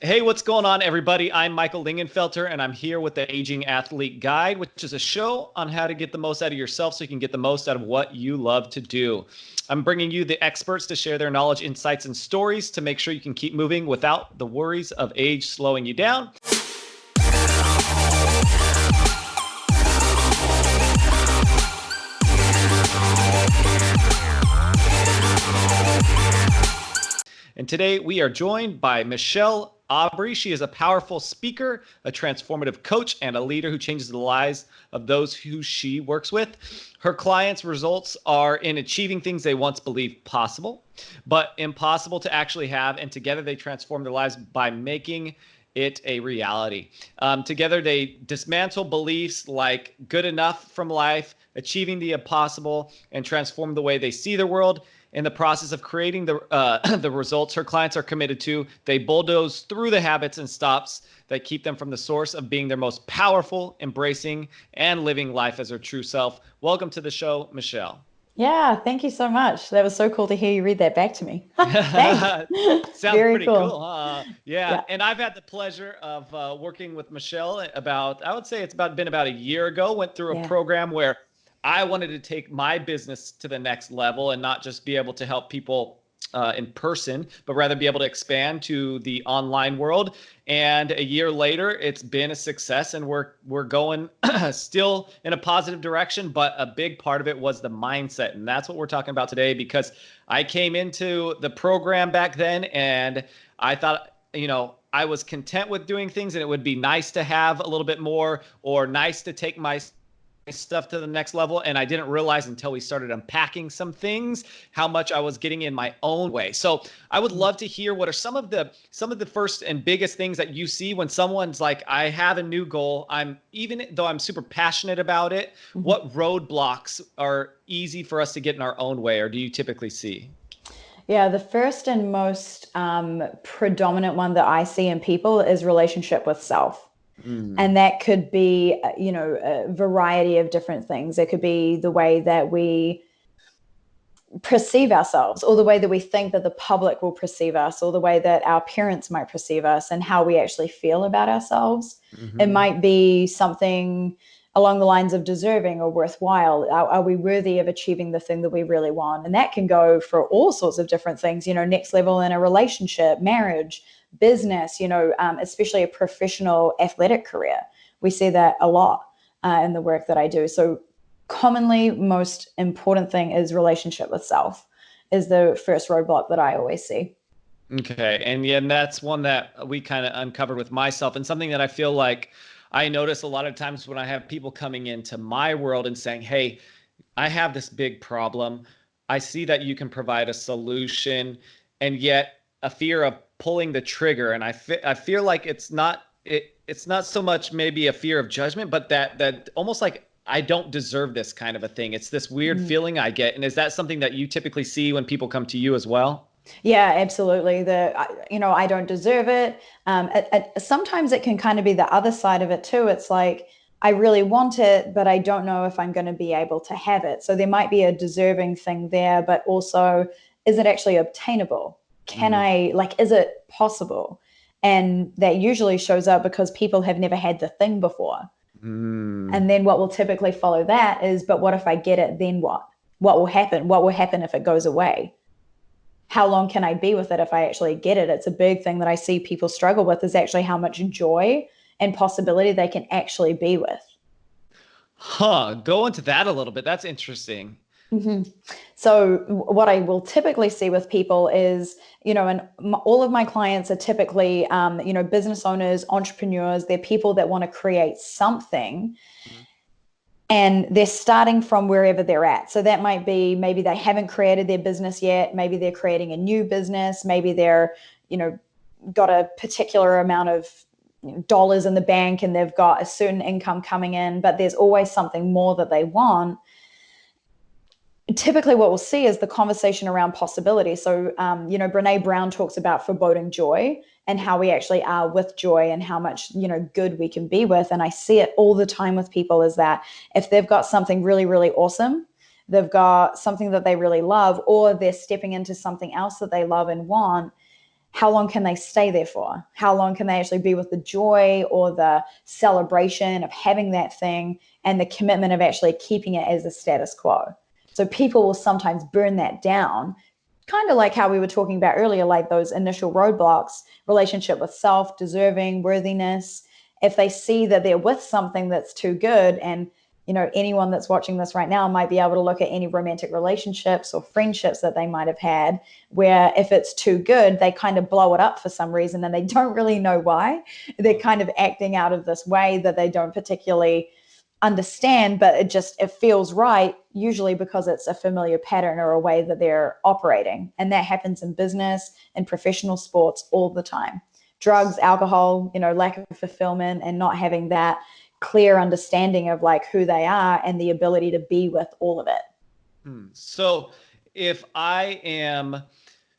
Hey, what's going on, everybody? I'm Michael Lingenfelter, and I'm here with the Aging Athlete Guide, which is a show on how to get the most out of yourself so you can get the most out of what you love to do. I'm bringing you the experts to share their knowledge, insights, and stories to make sure you can keep moving without the worries of age slowing you down. And today we are joined by Michelle Aubrey. She is a powerful speaker, a transformative coach, and a leader who changes the lives of those who she works with. Her clients' results are in achieving things they once believed possible, but impossible to actually have. And together they transform their lives by making it a reality. Together they dismantle beliefs like good enough from life, achieving the impossible, and transform the way they see the world. In the process of creating the results her clients are committed to, they bulldoze through the habits and stops that keep them from the source of being their most powerful, embracing, and living life as their true self. Welcome to the show, Michelle. Yeah, thank you so much. That was so cool to hear you read that back to me. Thanks. Sounds Very pretty cool. cool, huh? Yeah, Yeah, and I've had the pleasure of working with Michelle I would say been about a year ago. Went through a yeah. program where I wanted to take my business to the next level and not just be able to help people in person, but rather be able to expand to the online world. And a year later, it's been a success, and we're going still in a positive direction. But a big part of it was the mindset, and that's what we're talking about today. Because I came into the program back then, and I thought, I was content with doing things, and it would be nice to have a little bit more, or nice to take my stuff to the next level. And I didn't realize until we started unpacking some things how much I was getting in my own way. So I would love to hear what are some of the first and biggest things that you see when someone's like, I have a new goal. Even though I'm super passionate about it, Mhm. what roadblocks are easy for us to get in our own way, or do you typically see? Yeah, the first and most predominant one that I see in people is relationship with self. And Mm. that could be, a variety of different things. It could be the way that we perceive ourselves, or the way that we think that the public will perceive us, or the way that our parents might perceive us, and how we actually feel about ourselves. It Hmm. might be something along the lines of deserving or worthwhile. Are we worthy of achieving the thing that we really want? And that can go for all sorts of different things, next level in a relationship, marriage, business, especially a professional athletic career. We see that a lot in the work that I do. So commonly most important thing is relationship with self is the first roadblock that I always see. Okay. And yeah, and that's one that we kind of uncovered with myself, and something that I feel like I notice a lot of times when I have people coming into my world and saying, hey, I have this big problem. I see that you can provide a solution, and yet a fear of pulling the trigger. And I feel like it's not so much maybe a fear of judgment, but that almost like I don't deserve this kind of a thing. It's this weird Mm. feeling I get. And is that something that you typically see when people come to you as well? Yeah, absolutely. I don't deserve it. Sometimes it can kind of be the other side of it too. It's like, I really want it, but I don't know if I'm going to be able to have it. So there might be a deserving thing there, but also, is it actually obtainable? Is it possible? And that usually shows up because people have never had the thing before. Mm. And then what will typically follow that is, but what if I get it? Then what? What will happen? What will happen if it goes away? How long can I be with it if I actually get it? It's a big thing that I see people struggle with, is actually how much joy and possibility they can actually be with. Huh. Go into that a little bit. That's interesting. Mm-hmm. So, what I will typically see with people is, and all of my clients are typically, business owners, entrepreneurs. They're people that want to create something, and they're starting from wherever they're at. So that might be, maybe they haven't created their business yet, maybe they're creating a new business, maybe they're, you know, got a particular amount of dollars in the bank and they've got a certain income coming in, but there's always something more that they want. Typically what we'll see is the conversation around possibility. So, Brene Brown talks about foreboding joy and how we actually are with joy and how much, good we can be with. And I see it all the time with people, is that if they've got something really, really awesome, they've got something that they really love, or they're stepping into something else that they love and want, how long can they stay there for? How long can they actually be with the joy or the celebration of having that thing and the commitment of actually keeping it as a status quo? So people will sometimes burn that down, kind of like how we were talking about earlier, like those initial roadblocks, relationship with self, deserving, worthiness. If they see that they're with something that's too good, and anyone that's watching this right now might be able to look at any romantic relationships or friendships that they might have had, where if it's too good, they kind of blow it up for some reason and they don't really know why. They're kind of acting out of this way that they don't particularly understand, but it feels right, usually because it's a familiar pattern or a way that they're operating. And that happens in business and professional sports all the time. Drugs, alcohol, lack of fulfillment, and not having that clear understanding of like who they are and the ability to be with all of it. So if I am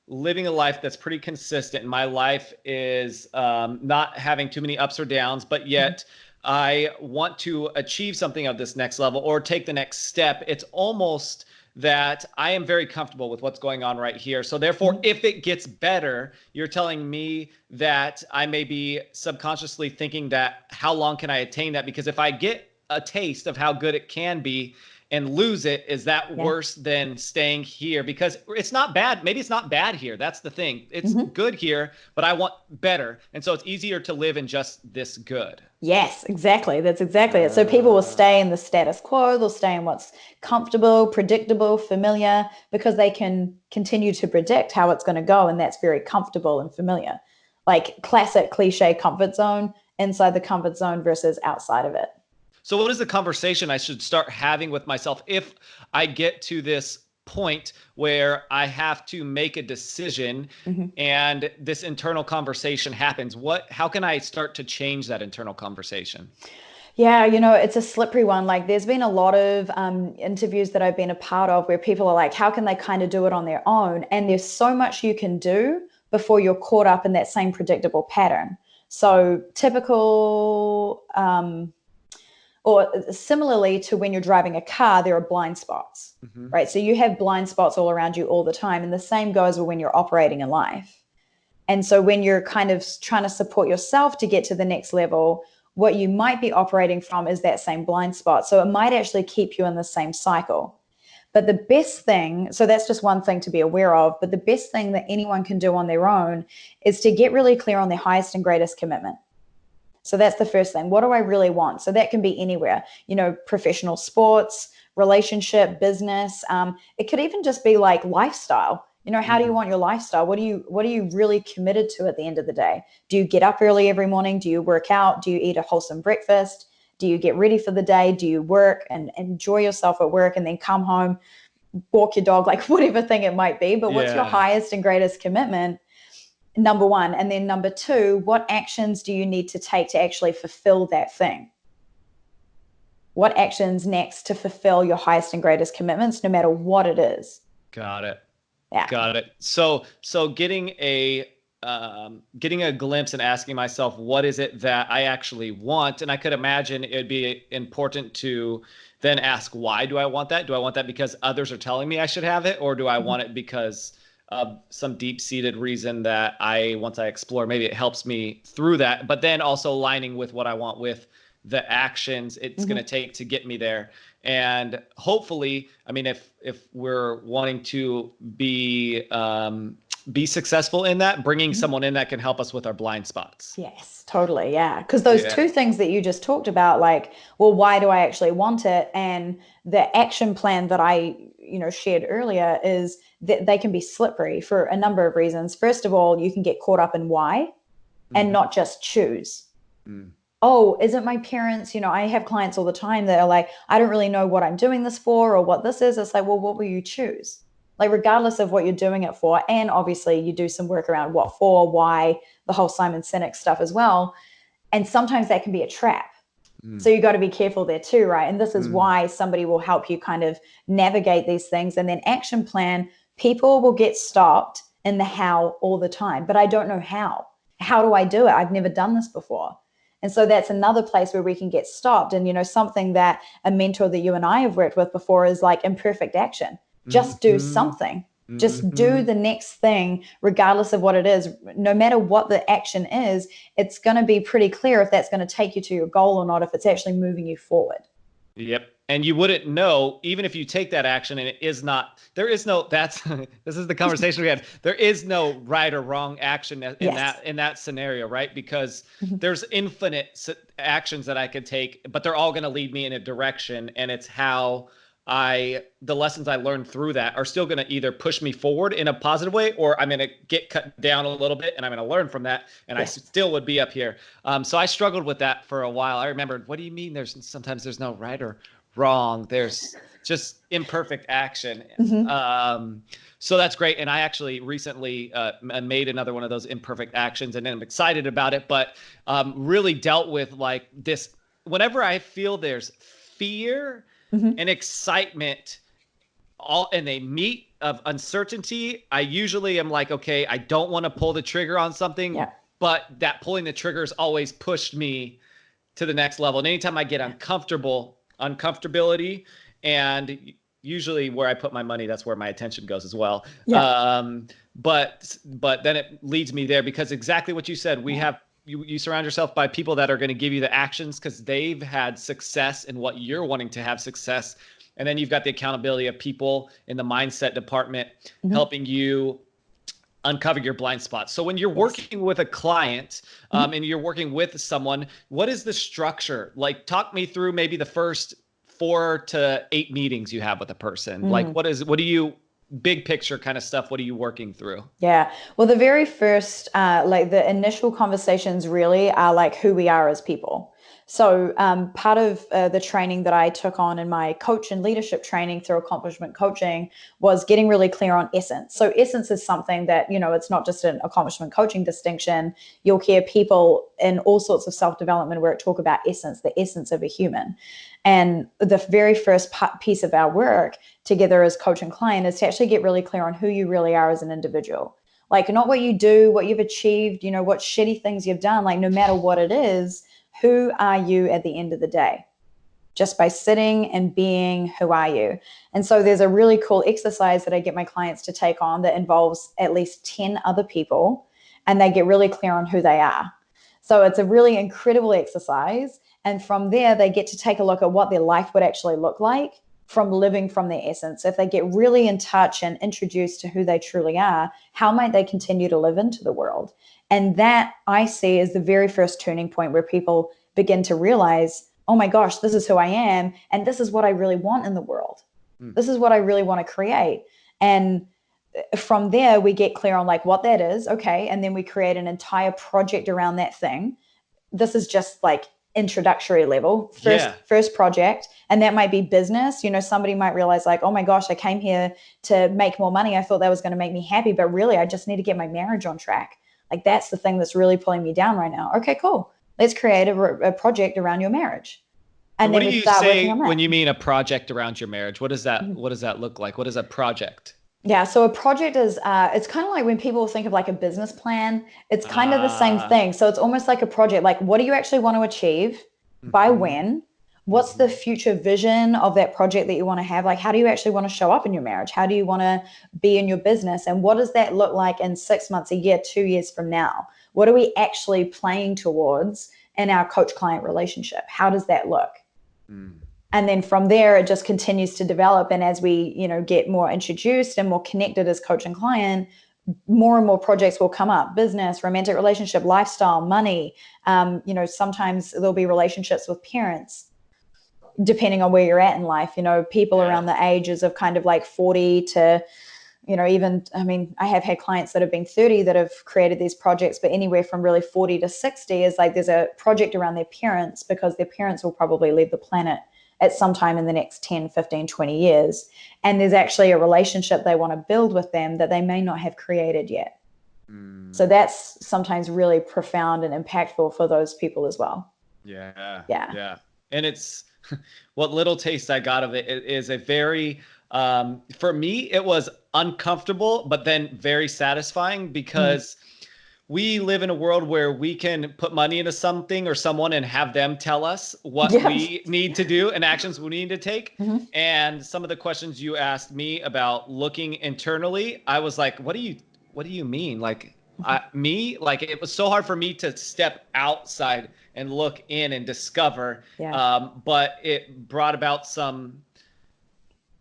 living a life that's pretty consistent, and my life is not having too many ups or downs, but yet I want to achieve something of this next level or take the next step, it's almost that I am very comfortable with what's going on right here. So therefore, if it gets better, you're telling me that I may be subconsciously thinking that how long can I attain that? Because if I get a taste of how good it can be and lose it, is that worse than staying here? Because it's not bad. Maybe it's not bad here. That's the thing. It's good here, but I want better. And so it's easier to live in just this good. Yes, exactly. That's exactly it. So people will stay in the status quo. They'll stay in what's comfortable, predictable, familiar, because they can continue to predict how it's going to go. And that's very comfortable and familiar. Like classic cliche comfort zone, inside the comfort zone versus outside of it. So what is the conversation I should start having with myself if I get to this point where I have to make a decision and this internal conversation happens? How can I start to change that internal conversation? Yeah, it's a slippery one. Like there's been a lot of interviews that I've been a part of where people are like, how can they kind of do it on their own? And there's so much you can do before you're caught up in that same predictable pattern. So typical, or similarly to when you're driving a car, there are blind spots, right? So you have blind spots all around you all the time. And the same goes when you're operating in life. And so when you're kind of trying to support yourself to get to the next level, what you might be operating from is that same blind spot. So it might actually keep you in the same cycle. But the best thing, so that's just one thing to be aware of, but the best thing that anyone can do on their own is to get really clear on their highest and greatest commitment. So that's the first thing. What do I really want? So that can be anywhere, professional sports, relationship, business. It could even just be like lifestyle. How do you want your lifestyle? What are you really committed to at the end of the day? Do you get up early every morning? Do you work out? Do you eat a wholesome breakfast? Do you get ready for the day? Do you work and enjoy yourself at work and then come home, walk your dog, like whatever thing it might be? But what's your highest and greatest commitment? Number one. And then number two, what actions do you need to take to actually fulfill that thing? What actions next to fulfill your highest and greatest commitments, no matter what it is? Got it. Yeah. Got it. So getting a glimpse and asking myself, what is it that I actually want? And I could imagine it'd be important to then ask, why do I want that? Do I want that because others are telling me I should have it? Or do I want it because some deep-seated reason that once I explore, maybe it helps me through that, but then also aligning with what I want with the actions it's going to take to get me there. And hopefully, I mean, if we're wanting to be successful in that, bringing someone in that can help us with our blind spots. Yes, totally. Yeah. Because those two things that you just talked about, like, well, why do I actually want it? And the action plan that I, shared earlier is that they can be slippery for a number of reasons. First of all, you can get caught up in why and not just choose. Oh, is it my parents? I have clients all the time that are like, I don't really know what I'm doing this for or what this is. It's like, well, what will you choose? Like, regardless of what you're doing it for. And obviously you do some work around what for, why, the whole Simon Sinek stuff as well. And sometimes that can be a trap. So you got to be careful there too, right? And this is why somebody will help you kind of navigate these things. And then action plan, people will get stopped in the how all the time, but I don't know how. How do I do it? I've never done this before. And so that's another place where we can get stopped. And, something that a mentor that you and I have worked with before is like imperfect action. Just do something. Just do Hmm. the next thing, regardless of what it is. No matter what the action is, it's going to be pretty clear if that's going to take you to your goal or not, if it's actually moving you forward. Yep. And you wouldn't know, even if you take that action and it is not, there is no, that's, this is the conversation we had. There is no right or wrong action Yes. in that scenario, right? Because Mhm. there's infinite actions that I could take, but they're all going to lead me in a direction. And it's how the lessons I learned through that are still going to either push me forward in a positive way, or I'm going to get cut down a little bit and I'm going to learn from that. And I Yes. still would be up here. So I struggled with that for a while. I remembered, what do you mean sometimes there's no right or wrong? There's just imperfect action. Hmm. Um, so that's great. And I actually recently made another one of those imperfect actions, and I'm excited about it, but really dealt with like this. Whenever I feel there's fear Hmm. and excitement all and they meet of uncertainty, I usually am like, okay, I don't want to pull the trigger on something, Yeah. but that pulling the trigger has always pushed me to the next level. And anytime I get uncomfortability, and usually where I put my money, that's where my attention goes as well. Yeah. But then it leads me there, because exactly what you said, we Yeah. have you surround yourself by people that are going to give you the actions because they've had success in what you're wanting to have success. And then you've got the accountability of people in the mindset department Hmm. helping you uncover your blind spots. So when you're Yes. working with a client, Hmm. and you're working with someone, what is the structure? Like, talk me through maybe the first 4 to 8 meetings you have with a person. Like, Mm. what do you, big picture kind of stuff, what are you working through? Yeah. Well, the very first, like the initial conversations really are like who we are as people. So, part of the training that I took on in my coach and leadership training through accomplishment coaching was getting really clear on essence. So, essence is something that, it's not just an accomplishment coaching distinction. You'll hear people in all sorts of self development where it talk about essence, the essence of a human. And the very first piece of our work together as coach and client is to actually get really clear on who you really are as an individual. Like, not what you do, what you've achieved, what shitty things you've done, like, no matter what it is, who are you at the end of the day? Just by sitting and being, who are you? And so there's a really cool exercise that I get my clients to take on that involves at least 10 other people, and they get really clear on who they are. So it's a really incredible exercise. And from there, they get to take a look at what their life would actually look like from living from their essence. If they get really in touch and introduced to who they truly are, how might they continue to live into the world? And that I see as the very first turning point where people begin to realize, oh my gosh, this is who I am. And this is what I really want in the world. Hmm. This is what I really want to create. And from there, we get clear on like what that is. Okay. And then we create an entire project around that thing. This is just like introductory level Yeah. first project, and that might be business. Somebody might realize like, oh my gosh, I came here to make more money. I thought that was going to make me happy, but really I just need to get my marriage on track. Like, that's the thing that's really pulling me down right now. Okay, cool, let's create a project around your marriage, And and what then do we you start working say on when that. you mean a project around your marriage? Mhm. What does that look like? What is a project? Yeah, so a project is it's kind of like when people think of like a business plan, it's kind of the same Ah. thing. So it's almost like a project. Like, what do you actually want to achieve? By Hmm. when? What's the Hmm. future vision of that project that you want to have? Like, how do you actually want to show up in your marriage? How do you want to be in your business? And what does that look like in 6 months, a year, 2 years from now? What are we actually playing towards in our coach client relationship? How does that look? Hmm. And then from there it just continues to develop, and as we get more introduced and more connected as coach and client, more and more projects will come up: business, romantic relationship, lifestyle, money. Sometimes there'll be relationships with parents, depending on where you're at in life. People Yeah. around the ages of kind of like 40 to, even, I mean, I have had clients that have been 30 that have created these projects, but anywhere from really 40 to 60 is like there's a project around their parents, because their parents will probably leave the planet at some time in the next 10, 15, 20 years. And there's actually a relationship they want to build with them that they may not have created yet. So Hmm. that's sometimes really profound and impactful for those people as well. Yeah, Yeah. yeah. And it's what little taste I got of it is a very, for me, it was uncomfortable, but then very satisfying, Mm. because we live in a world where we can put money into something or someone and have them tell us what Yeah. we need to do and actions we need to take. Mm-hmm. And some of the questions you asked me about looking internally, I was like, what do you mean? Like, like it was so hard for me to step outside and look in and discover. Yeah. But it brought about some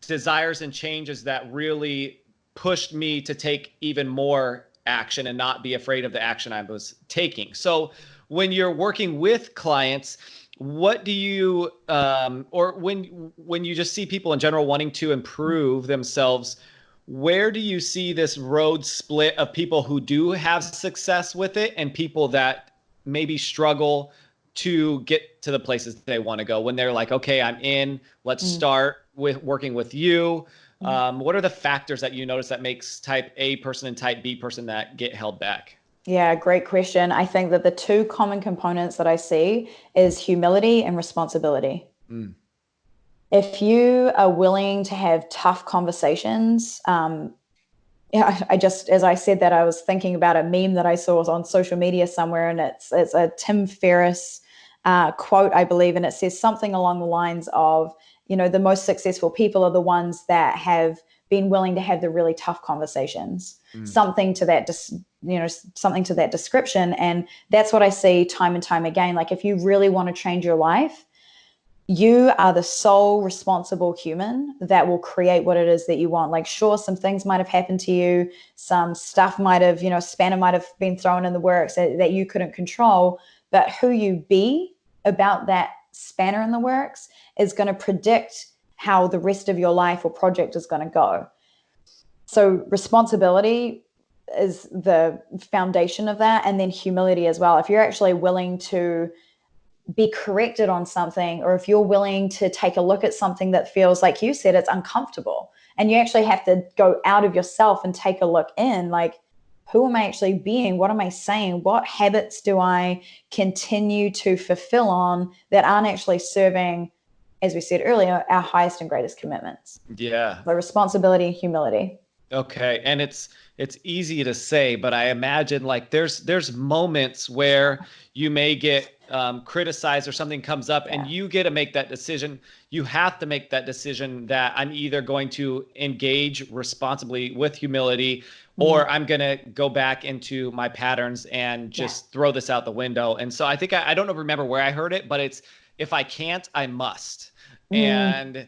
desires and changes that really pushed me to take even more action and not be afraid of the action I was taking. So when you're working with clients, what do you or when you just see people in general wanting to improve themselves, where do you see this road split of people who do have success with it and people that maybe struggle to get to the places they want to go when they're like, okay, I'm in, let's start with working with you? What are the factors that you notice that makes type A person and type B person that get held back? Yeah, great question. I think that the two common components that I see is humility and responsibility. Mm. If you are willing to have tough conversations, yeah, I just, as I said that, I was thinking about a meme that I saw on social media somewhere, and it's a Tim Ferriss quote, I believe, and it says something along the lines of, the most successful people are the ones that have been willing to have the really tough conversations. Something to that, something to that description, and that's what I see time and time again. Like, if you really want to change your life, you are the sole responsible human that will create what it is that you want. Like, sure, some things might have happened to you, some stuff might have, spanner might have been thrown in the works that you couldn't control, but who you be about that spanner in the works is going to predict how the rest of your life or project is going to go. So responsibility is the foundation of that, and then humility as well. If you're actually willing to be corrected on something, or if you're willing to take a look at something that feels, like you said, it's uncomfortable, and you actually have to go out of yourself and take a look in, like, who am I actually being? What am I saying? What habits do I continue to fulfill on that aren't actually serving, as we said earlier, our highest and greatest commitments? Yeah. So responsibility and humility. Okay. And it's easy to say, but I imagine like there's moments where you may get criticized or something comes up and you get to make that decision. You have to make that decision that I'm either going to engage responsibly with humility, or I'm going to go back into my patterns and just throw this out the window. And so I think I don't remember where I heard it, but it's, if I can't, I must. And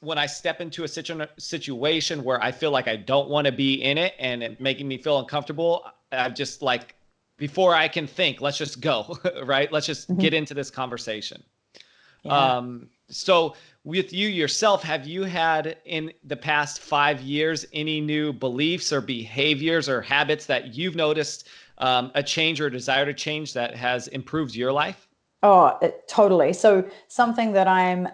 when I step into a situation where I feel like I don't want to be in it and it making me feel uncomfortable, I'm just like, before I can think, let's just go, right? Let's just get into this conversation. So with you yourself, have you had in the past 5 years any new beliefs or behaviors or habits that you've noticed a change or desire to change that has improved your life? Oh, totally. So something that I'm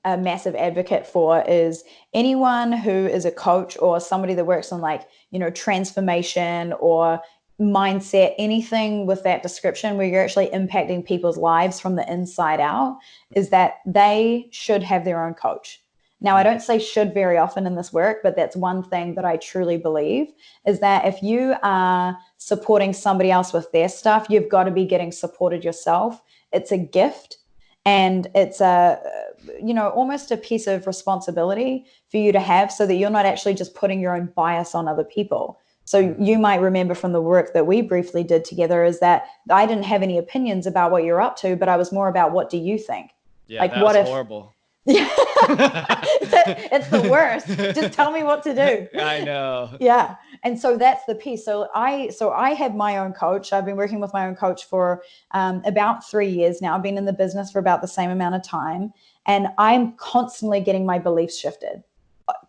a massive advocate for is anyone who is a coach or somebody that works on, like, transformation or mindset, anything with that description where you're actually impacting people's lives from the inside out, is that they should have their own coach. Now, I don't say should very often in this work, but that's one thing that I truly believe, is that if you are supporting somebody else with their stuff, you've got to be getting supported yourself. It's a gift, and it's almost a piece of responsibility for you to have, so that you're not actually just putting your own bias on other people. So you might remember from the work that we briefly did together is that I didn't have any opinions about what you're up to, but I was more about, what do you think? Yeah, like, that was horrible. Yeah. It's the worst. Just tell me what to do. I know. Yeah. And so that's the piece. So I have my own coach. I've been working with my own coach for about 3 years now. I've been in the business for about the same amount of time. And I'm constantly getting my beliefs shifted,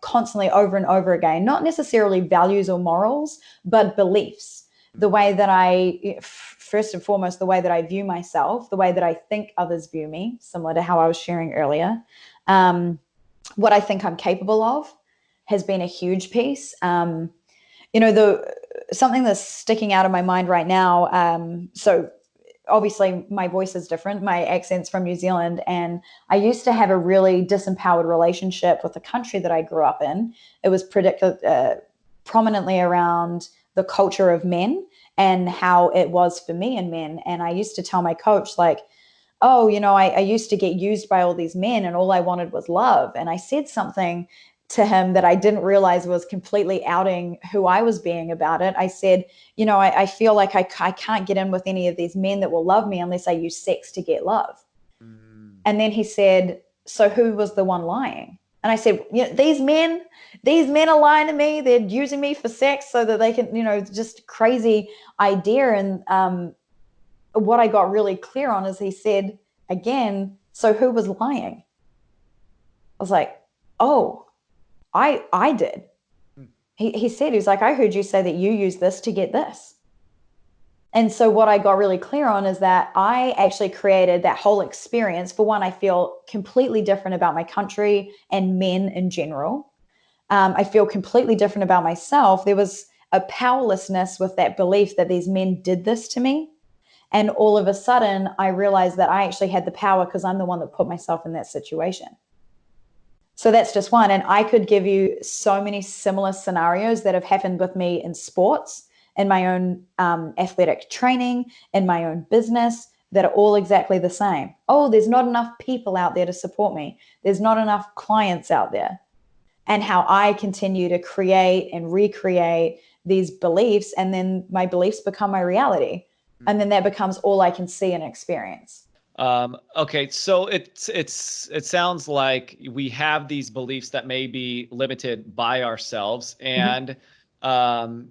constantly, over and over again. Not necessarily values or morals, but beliefs. The way that first and foremost, the way that I view myself, the way that I think others view me, similar to how I was sharing earlier. What I think I'm capable of has been a huge piece. Something that's sticking out of my mind right now. So obviously my voice is different. My accent's from New Zealand, and I used to have a really disempowered relationship with the country that I grew up in. It was predicted prominently around the culture of men and how it was for me and men. And I used to tell my coach, like, oh, I used to get used by all these men and all I wanted was love. And I said something to him that I didn't realize was completely outing who I was being about it. I said, I feel like I can't get in with any of these men that will love me unless I use sex to get love. Mm. And then he said, so who was the one lying? And I said, these men are lying to me. They're using me for sex so that they can, just crazy idea. And what I got really clear on is he said again, so who was lying? I was like, oh, I did. He said, he's like, I heard you say that you use this to get this. And so what I got really clear on is that I actually created that whole experience. For one, I feel completely different about my country and men in general. I feel completely different about myself. There was a powerlessness with that belief that these men did this to me. And all of a sudden, I realized that I actually had the power because I'm the one that put myself in that situation. So that's just one. And I could give you so many similar scenarios that have happened with me in sports, in my own athletic training, in my own business, that are all exactly the same. Oh, there's not enough people out there to support me. There's not enough clients out there. And how I continue to create and recreate these beliefs, and then my beliefs become my reality. And then that becomes all I can see and experience. Okay, so it sounds like we have these beliefs that may be limited by ourselves, and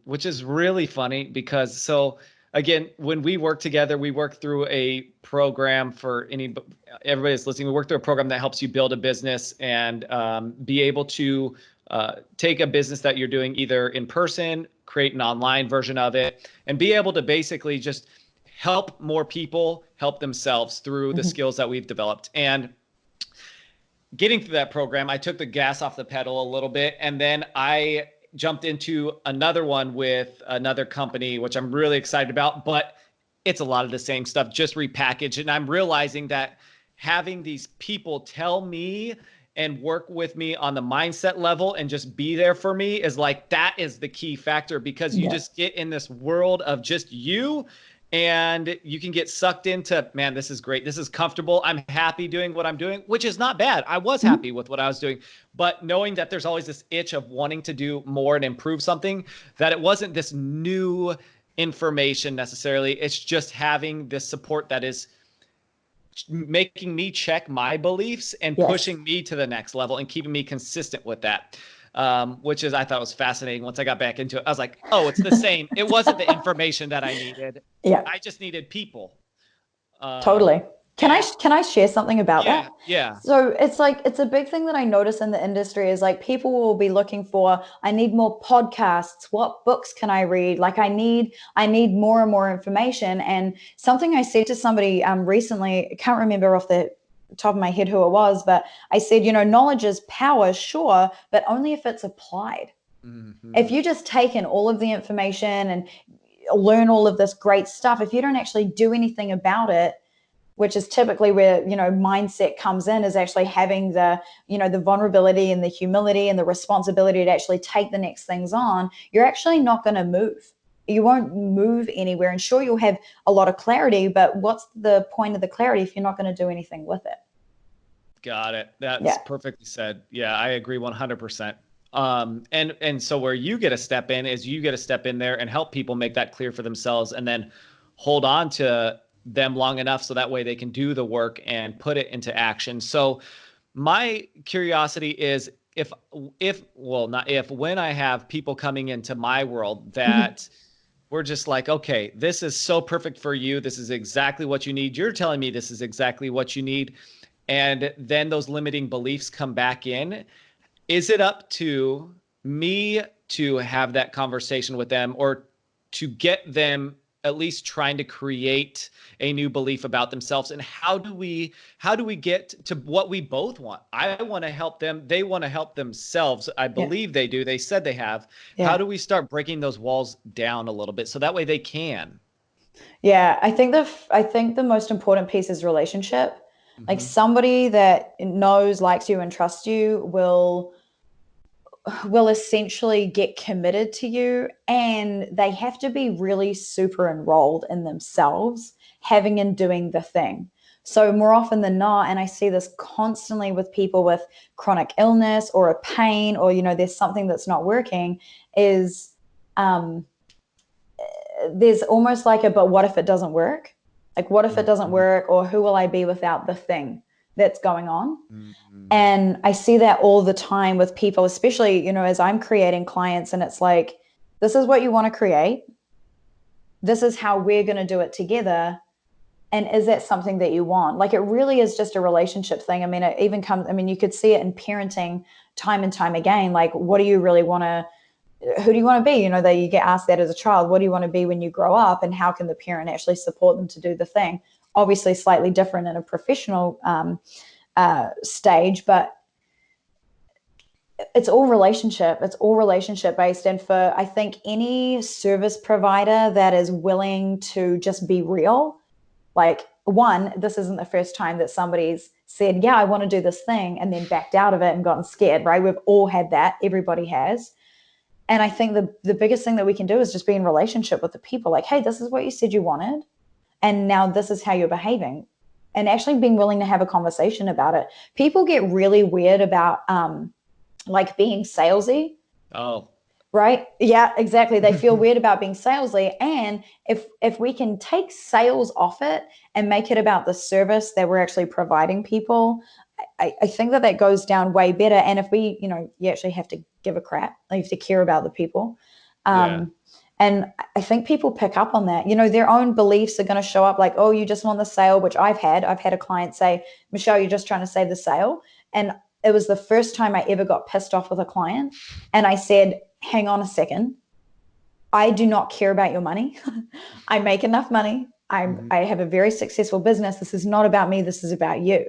which is really funny because so again, when we work together, we work through a program for everybody that's listening. We work through a program that helps you build a business and be able to take a business that you're doing either in person, create an online version of it, and be able to basically just help more people help themselves through the skills that we've developed. And getting through that program, I took the gas off the pedal a little bit, and then I jumped into another one with another company, which I'm really excited about, but it's a lot of the same stuff, just repackaged. And I'm realizing that having these people tell me and work with me on the mindset level and just be there for me is like, that is the key factor, because you just get in this world of just you, and you can get sucked into, man, this is great. This is comfortable. I'm happy doing what I'm doing, which is not bad. I was happy with what I was doing, but knowing that there's always this itch of wanting to do more and improve something, that it wasn't this new information necessarily. It's just having this support that is making me check my beliefs and pushing me to the next level and keeping me consistent with that. Which I thought was fascinating. Once I got back into it, I was like, oh, it's the same. It wasn't the information that I needed. Yeah. I just needed people. Totally. Can I share something about that? Yeah. So it's like, it's a big thing that I notice in the industry is like, people will be looking for, I need more podcasts. What books can I read? Like I need more and more information. And something I said to somebody recently, I can't remember off the top of my head who it was, but I said, knowledge is power, sure, but only if it's applied. If you just take in all of the information and learn all of this great stuff, if you don't actually do anything about it, which is typically where, mindset comes in, is actually having the, the vulnerability and the humility and the responsibility to actually take the next things on, you're actually not going to move. You won't move anywhere. And sure, you'll have a lot of clarity, but what's the point of the clarity if you're not going to do anything with it? Got it. That's perfectly said. Yeah, I agree 100%. And so where you get to step in is you get to step in there and help people make that clear for themselves, and then hold on to them long enough so that way they can do the work and put it into action. So my curiosity is when I have people coming into my world that we're just like, okay, this is so perfect for you. This is exactly what you need. You're telling me this is exactly what you need. And then those limiting beliefs come back in. Is it up to me to have that conversation with them, or to get them at least trying to create a new belief about themselves? And how do we get to what we both want? I want to help them. They want to help themselves. I believe they do. They said they have. How do we start breaking those walls down a little bit so that way they can? Yeah, I think the most important piece is relationship. Like somebody that knows, likes you, and trusts you will will essentially get committed to you, and they have to be really super enrolled in themselves, having and doing the thing. So more often than not, and I see this constantly with people with chronic illness or a pain, or, there's something that's not working, is there's almost like but what if it doesn't work? Like, what if it doesn't work? Or who will I be without the thing that's going on? And I see that all the time with people, especially, as I'm creating clients, and it's like, this is what you want to create. This is how we're going to do it together. And is that something that you want? Like, it really is just a relationship thing. I mean, it even comes, you could see it in parenting time and time again. Like, what do you really want to, who do you want to be? That you get asked that as a child. What do you want to be when you grow up? And how can the parent actually support them to do the thing? Obviously, slightly different in a professional stage, but it's all relationship. It's all relationship based. And for, I think, any service provider that is willing to just be real, like, one, this isn't the first time that somebody's said, yeah, I want to do this thing, and then backed out of it and gotten scared, right? We've all had that. Everybody has. And I think the biggest thing that we can do is just be in relationship with the people. Like, hey, this is what you said you wanted, and now this is how you're behaving. And actually being willing to have a conversation about it. People get really weird about like being salesy. Oh, right. Yeah, exactly. They feel weird about being salesy. And if we can take sales off it and make it about the service that we're actually providing people, I think that goes down way better. And if we, you actually have to give a crap, you have to care about the people. yeah. And I think people pick up on that. Their own beliefs are going to show up, like, oh, you just want the sale, which I've had a client say, Michelle, you're just trying to save the sale. And it was the first time I ever got pissed off with a client. And I said, hang on a second. I do not care about your money. I make enough money. I have a very successful business. This is not about me. This is about you.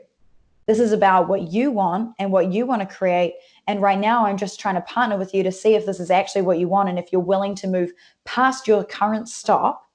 This is about what you want and what you want to create. And right now, I'm just trying to partner with you to see if this is actually what you want, and if you're willing to move past your current stop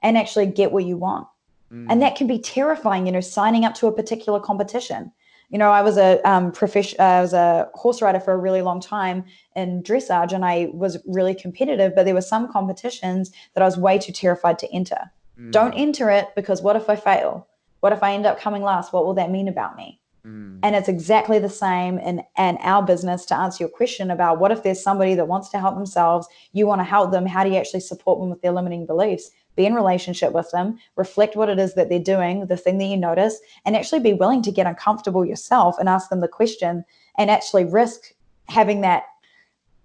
and actually get what you want. And that can be terrifying, signing up to a particular competition. I was I was a horse rider for a really long time in dressage, and I was really competitive, but there were some competitions that I was way too terrified to enter. Don't enter it, because what if I fail? What if I end up coming last? What will that mean about me? And it's exactly the same in our business, to answer your question about what if there's somebody that wants to help themselves, you want to help them, how do you actually support them with their limiting beliefs? Be in relationship with them, reflect what it is that they're doing, the thing that you notice, and actually be willing to get uncomfortable yourself and ask them the question, and actually risk having that,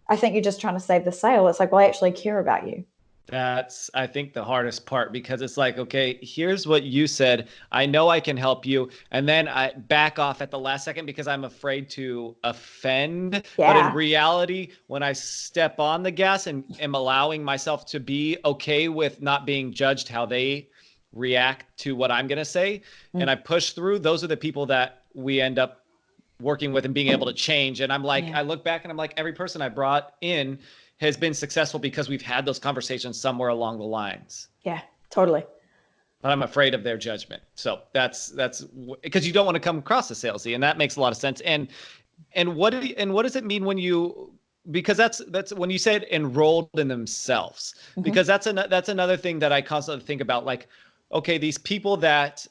I think you're just trying to save the sale. It's like, well, I actually care about you. That's, I think, the hardest part, because it's like, okay, here's what you said. I know I can help you. And then I back off at the last second because I'm afraid to offend. Yeah. But in reality, when I step on the gas and am allowing myself to be okay with not being judged how they react to what I'm going to say, and I push through, those are the people that we end up working with and being able to change. And I'm like, I look back and I'm like, every person I brought in has been successful because we've had those conversations somewhere along the lines. Yeah, totally. But I'm afraid of their judgment. So that's because you don't want to come across as salesy, and that makes a lot of sense. And what does it mean when you, because that's when you said enrolled in themselves, because that's another thing that I constantly think about. Like, okay, these people that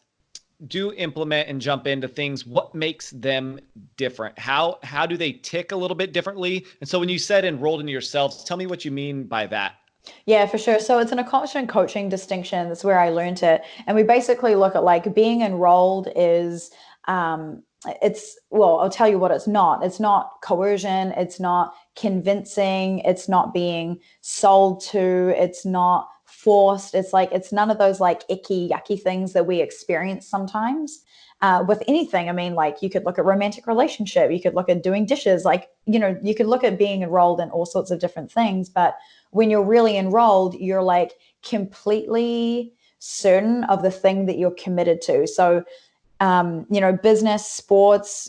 do implement and jump into things, what makes them different? How do they tick a little bit differently? And so when you said enrolled in yourselves, tell me what you mean by that. Yeah, for sure. So it's an accomplishment coaching distinction. That's where I learned it. And we basically look at, like, being enrolled is, well, I'll tell you what it's not. It's not coercion. It's not convincing. It's not being sold to. It's not forced. It's like, it's none of those like icky, yucky things that we experience sometimes with anything. I mean, like, you could look at romantic relationship. You could look at doing dishes. Like, you could look at being enrolled in all sorts of different things. But when you're really enrolled, you're like completely certain of the thing that you're committed to. So, business, sports,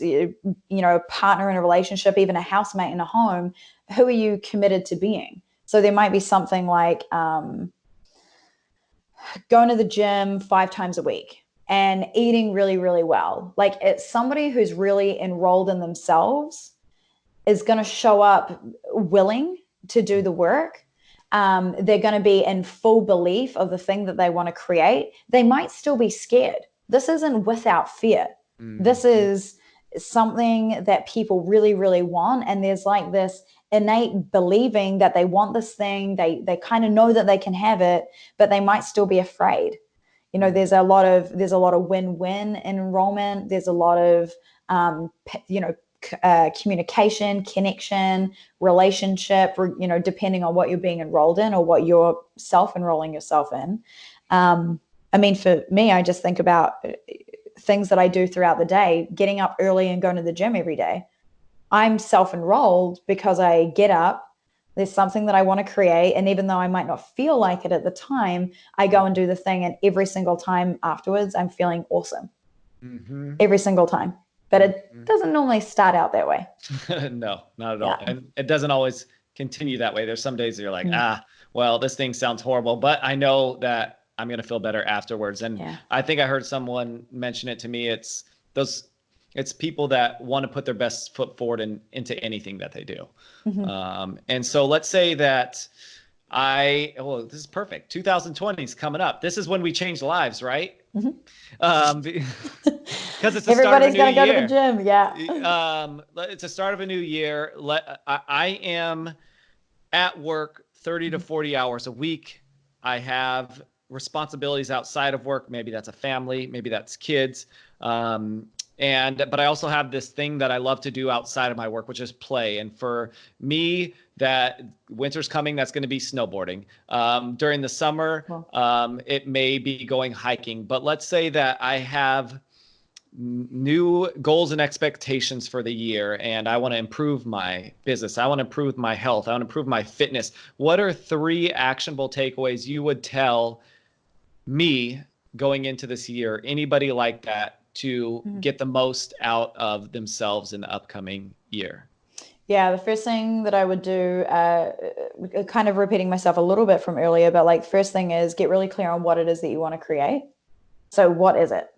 partner in a relationship, even a housemate in a home, who are you committed to being? So there might be something like going to the gym 5 times a week and eating really, really well. Like, it's somebody who's really enrolled in themselves is going to show up willing to do the work. They're going to be in full belief of the thing that they want to create. They might still be scared. This isn't without fear. This is something that people really, really want. And there's like this innate believing that they want this thing. They kind of know that they can have it, but they might still be afraid. You know, there's a lot of win-win in enrollment. There's a lot of communication, connection, relationship, depending on what you're being enrolled in or what you're self-enrolling yourself in. I mean, for me, I just think about things that I do throughout the day, getting up early and going to the gym every day. I'm self-enrolled because I get up, there's something that I want to create. And even though I might not feel like it at the time, I go and do the thing. And every single time afterwards, I'm feeling awesome. Every single time. But it doesn't normally start out that way. No, not at all. And it doesn't always continue that way. There's some days that you're like, well, this thing sounds horrible, but I know that I'm going to feel better afterwards. And I think I heard someone mention it to me. It's people that want to put their best foot forward into anything that they do. And so let's say that this is perfect. 2020 is coming up. This is when we change lives, right? Because it's the everybody's start of a new year. Everybody's going to go to the gym. Yeah. It's the start of a new year. I am at work 30 to 40 hours a week. I have responsibilities outside of work. Maybe that's a family, maybe that's kids. But I also have this thing that I love to do outside of my work, which is play. And for me, that winter's coming, that's going to be snowboarding. During the summer, it may be going hiking. But let's say that I have new goals and expectations for the year, and I want to improve my business. I want to improve my health. I want to improve my fitness. What are 3 actionable takeaways you would tell me going into this year, anybody like that, to get the most out of themselves in the upcoming year? Yeah, the first thing that I would do, kind of repeating myself a little bit from earlier, but like first thing is get really clear on what it is that you want to create. So what is it?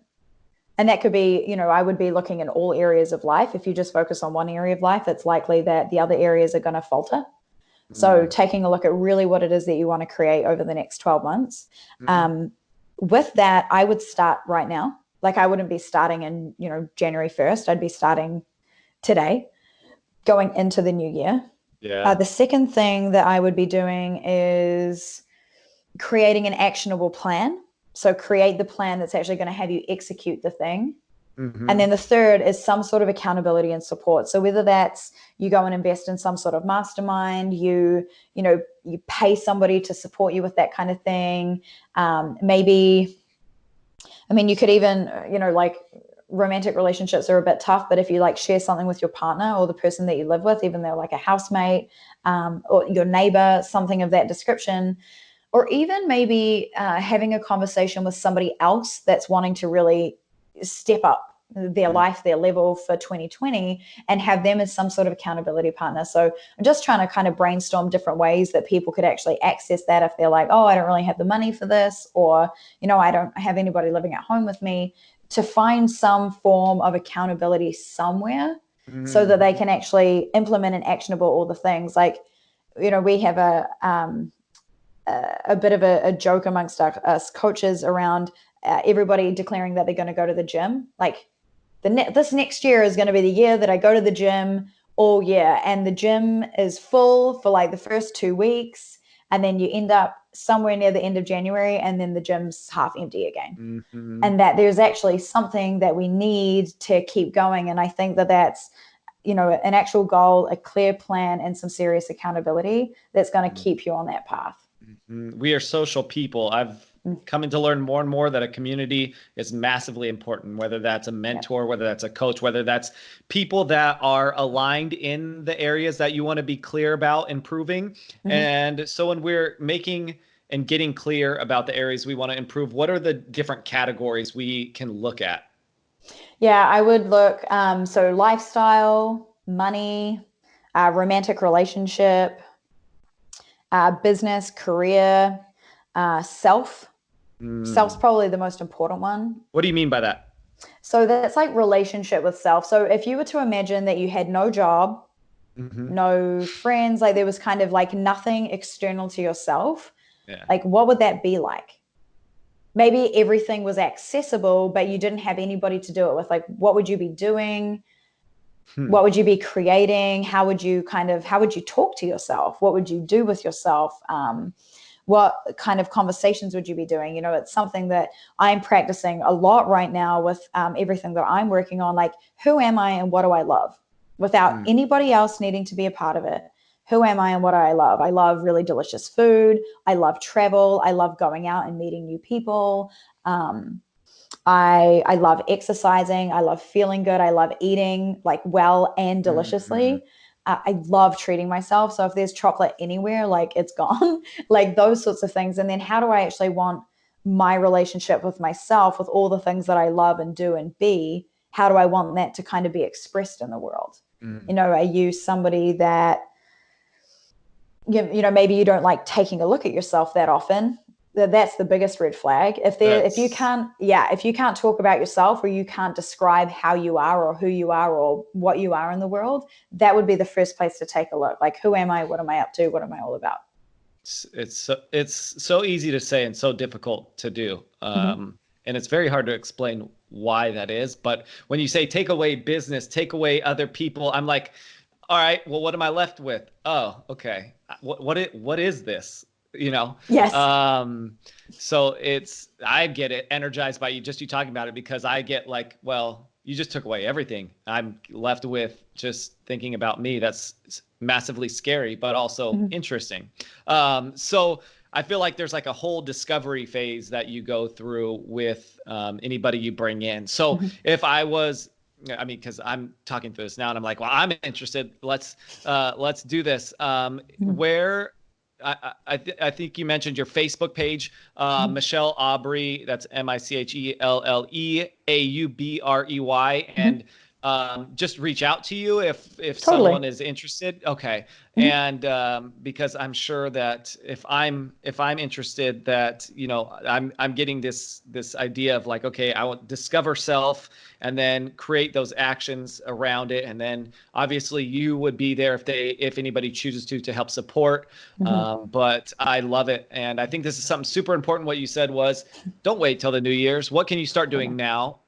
And that could be, I would be looking in all areas of life. If you just focus on one area of life, it's likely that the other areas are going to falter. So taking a look at really what it is that you want to create over the next 12 months. With that, I would start right now. Like I wouldn't be starting in, January 1st. I'd be starting today, going into the new year. Yeah. The second thing that I would be doing is creating an actionable plan. So create the plan that's actually going to have you execute the thing. And then the third is some sort of accountability and support. So whether that's you go and invest in some sort of mastermind, you pay somebody to support you with that kind of thing. Maybe, you could even, like romantic relationships are a bit tough, but if you like share something with your partner or the person that you live with, even though like a housemate or your neighbor, something of that description, or even maybe having a conversation with somebody else that's wanting to really step up their life, their level for 2020, and have them as some sort of accountability partner. So I'm just trying to kind of brainstorm different ways that people could actually access that if they're like, oh, I don't really have the money for this, or, I don't have anybody living at home with me, to find some form of accountability somewhere so that they can actually implement and actionable all the things. Like, we have a bit of a joke amongst us coaches around everybody declaring that they're going to go to the gym. Like this next year is going to be the year that I go to the gym all year, and the gym is full for like the first 2 weeks, and then you end up somewhere near the end of January, and then the gym's half empty again. And that there's actually something that we need to keep going. And I think that that's, an actual goal, a clear plan, and some serious accountability that's going to keep you on that path. We are social people. I've coming to learn more and more that a community is massively important, whether that's a mentor, whether that's a coach, whether that's people that are aligned in the areas that you want to be clear about improving. And so when we're making and getting clear about the areas we want to improve, what are the different categories we can look at? Yeah, I would look, so lifestyle, money, romantic relationship, business, career, self. Self's probably the most important one. What do you mean by that? So that's like relationship with self. So if you were to imagine that you had no job, Mm-hmm. no friends. Like there was kind of like nothing external to yourself. Yeah. Like what would that be like? Maybe everything was accessible, but you didn't have anybody to do it with. Like what would you be doing? Hmm. What would you be creating? How would you talk to yourself? What would you do with yourself? What kind of conversations would you be doing? You know, it's something that I'm practicing a lot right now with everything that I'm working on. Like, who am I and what do I love? Without anybody else needing to be a part of it. Who am I and what do I love? I love really delicious food. I love travel. I love going out and meeting new people. I love exercising. I love feeling good. I love eating like well and Mm-hmm. deliciously. I love treating myself. So if there's chocolate anywhere, like it's gone, like those sorts of things. And then how do I actually want my relationship with myself, with all the things that I love and do and be? How do I want that to kind of be expressed in the world? Mm. You know, are you somebody that, you know, maybe you don't like taking a look at yourself that often? That's the biggest red flag. If you That's can't, yeah, if you can't talk about yourself, or you can't describe how you are or who you are or what you are in the world, that would be the first place to take a look. Like, who am I? What am I up to? What am I all about? it's so easy to say and so difficult to do. Mm-hmm. And it's very hard to explain why that is. But when you say take away business, take away other people, I'm like, all right, well, what am I left with? Oh, okay. What is this? You know? Yes. Um, so I get it energized by you talking about it, because I get like, well, you just took away everything. I'm left with just thinking about me. That's massively scary, but also Mm-hmm. interesting. So I feel like there's like a whole discovery phase that you go through with anybody you bring in. So Mm-hmm. if I was, I mean, because I'm talking through this now, and I'm like, well, I'm interested. Let's do this. Where I think you mentioned your Facebook page, Mm-hmm. Michelle Aubrey. That's MiChelleAubrey, Mm-hmm. and just reach out to you if Totally. someone is interested. Okay, Mm-hmm. and because I'm sure that if I'm interested, that I'm getting this idea of like, okay, I want discover self and then create those actions around it, and then obviously you would be there if anybody chooses to help support. Mm-hmm. But I love it, and I think this is something super important. What you said was, don't wait till the New Year's. What can you start doing Totally. now?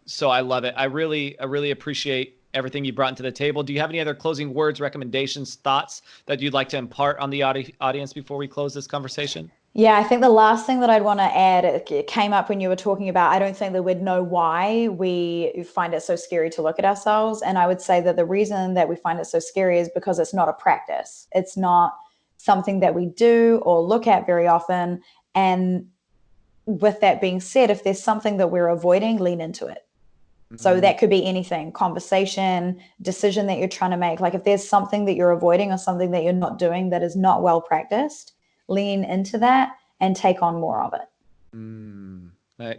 So I love it. I really appreciate everything you brought into the table. Do you have any other closing words, recommendations, thoughts that you'd like to impart on the audience before we close this conversation? Yeah, I think the last thing that I'd want to add, it came up when you were talking about, I don't think that we'd know why we find it so scary to look at ourselves. And I would say that the reason that we find it so scary is because it's not a practice. It's not something that we do or look at very often. And with that being said, if there's something that we're avoiding, lean into it. So Mm, that could be anything, conversation, decision that you're trying to make. Like if there's something that you're avoiding or something that you're not doing that is not well practiced, lean into that and take on more of it. mm.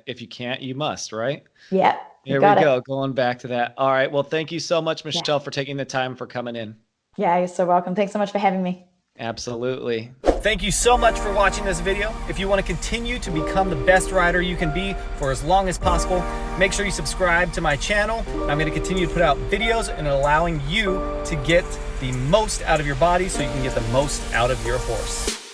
If you can't, you must, right? Yeah, you Here we got it. go. Going back to that. All right. Well, thank you so much, Yeah. Michelle, for taking the time for coming in. Yeah, you're so welcome. Thanks so much for having me. Absolutely. Thank you so much for watching this video. If you want to continue to become the best writer you can be for as long as possible, make sure you subscribe to my channel. I'm going to continue to put out videos and allowing you to get the most out of your body so you can get the most out of your horse.